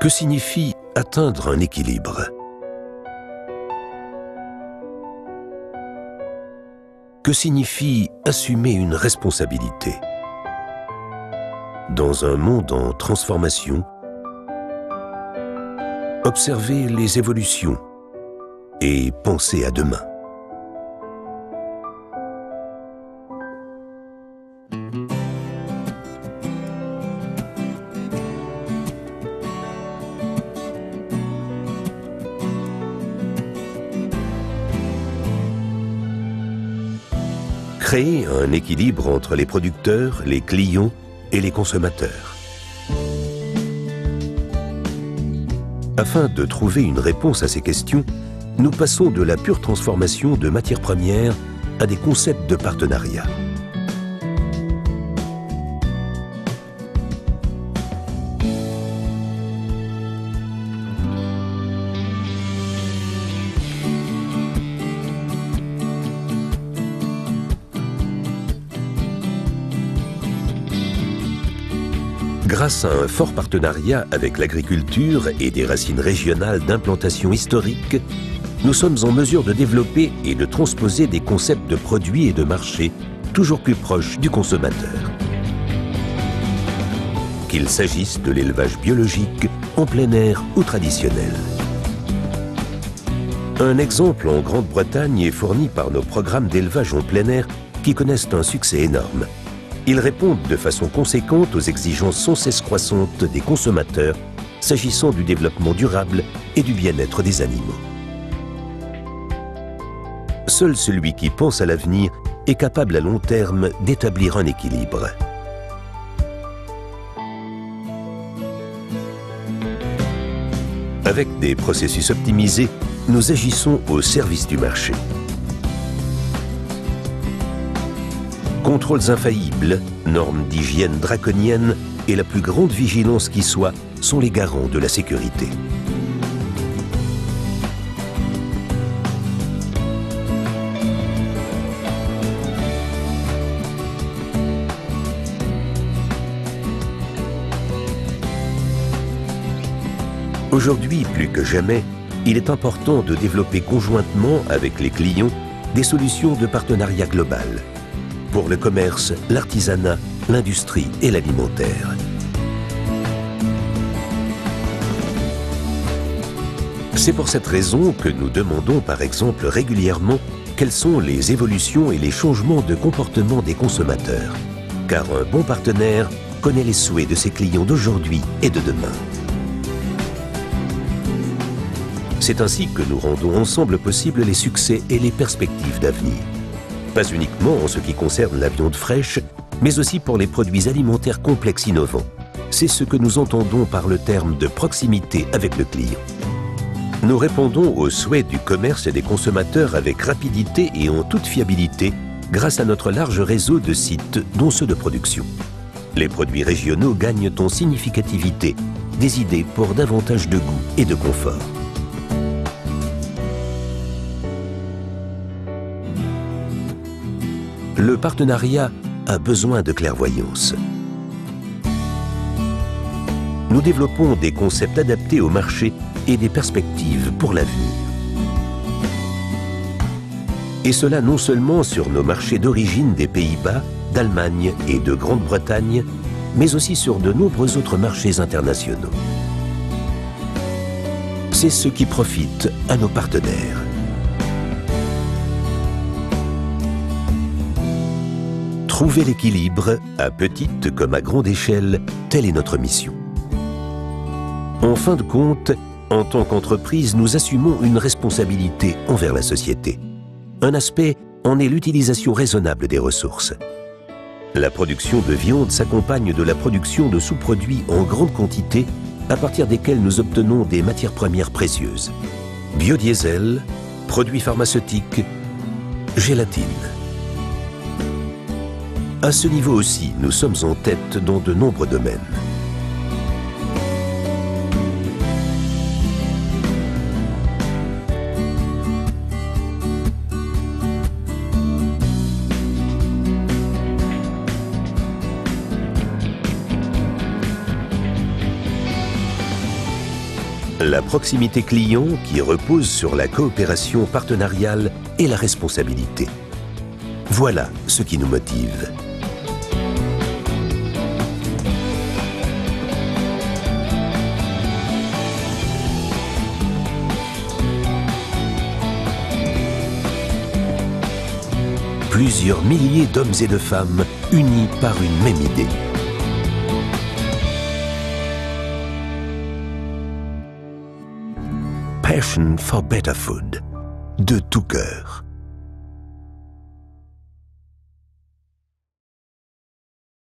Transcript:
Que signifie atteindre un équilibre? Que signifie assumer une responsabilité? Dans un monde en transformation, observer les évolutions et penser à demain. Créer un équilibre entre les producteurs, les clients et les consommateurs. Afin de trouver une réponse à ces questions, nous passons de la pure transformation de matières premières à des concepts de partenariat. Grâce à un fort partenariat avec l'agriculture et des racines régionales d'implantation historique, nous sommes en mesure de développer et de transposer des concepts de produits et de marchés toujours plus proches du consommateur. Qu'il s'agisse de l'élevage biologique, en plein air ou traditionnel. Un exemple en Grande-Bretagne est fourni par nos programmes d'élevage en plein air qui connaissent un succès énorme. Ils répondent de façon conséquente aux exigences sans cesse croissantes des consommateurs s'agissant du développement durable et du bien-être des animaux. Seul celui qui pense à l'avenir est capable à long terme d'établir un équilibre. Avec des processus optimisés, nous agissons au service du marché. Contrôles infaillibles, normes d'hygiène draconiennes et la plus grande vigilance qui soit sont les garants de la sécurité. Aujourd'hui, plus que jamais, il est important de développer conjointement avec les clients des solutions de partenariat global pour le commerce, l'artisanat, l'industrie et l'alimentaire. C'est pour cette raison que nous demandons par exemple régulièrement quelles sont les évolutions et les changements de comportement des consommateurs. Car un bon partenaire connaît les souhaits de ses clients d'aujourd'hui et de demain. C'est ainsi que nous rendons ensemble possibles les succès et les perspectives d'avenir. Pas uniquement en ce qui concerne la viande fraîche, mais aussi pour les produits alimentaires complexes innovants. C'est ce que nous entendons par le terme de proximité avec le client. Nous répondons aux souhaits du commerce et des consommateurs avec rapidité et en toute fiabilité grâce à notre large réseau de sites, dont ceux de production. Les produits régionaux gagnent en significativité, des idées pour davantage de goût et de confort. Le partenariat a besoin de clairvoyance. Nous développons des concepts adaptés au marché et des perspectives pour l'avenir. Et cela non seulement sur nos marchés d'origine des Pays-Bas, d'Allemagne et de Grande-Bretagne, mais aussi sur de nombreux autres marchés internationaux. C'est ce qui profite à nos partenaires. Trouver l'équilibre, à petite comme à grande échelle, telle est notre mission. En fin de compte, en tant qu'entreprise, nous assumons une responsabilité envers la société. Un aspect en est l'utilisation raisonnable des ressources. La production de viande s'accompagne de la production de sous-produits en grande quantité, à partir desquels nous obtenons des matières premières précieuses. Biodiesel, produits pharmaceutiques, gélatine. À ce niveau aussi, nous sommes en tête dans de nombreux domaines. La proximité client qui repose sur la coopération partenariale et la responsabilité. Voilà ce qui nous motive. Plusieurs milliers d'hommes et de femmes unis par une même idée. Passion for better food, de tout cœur.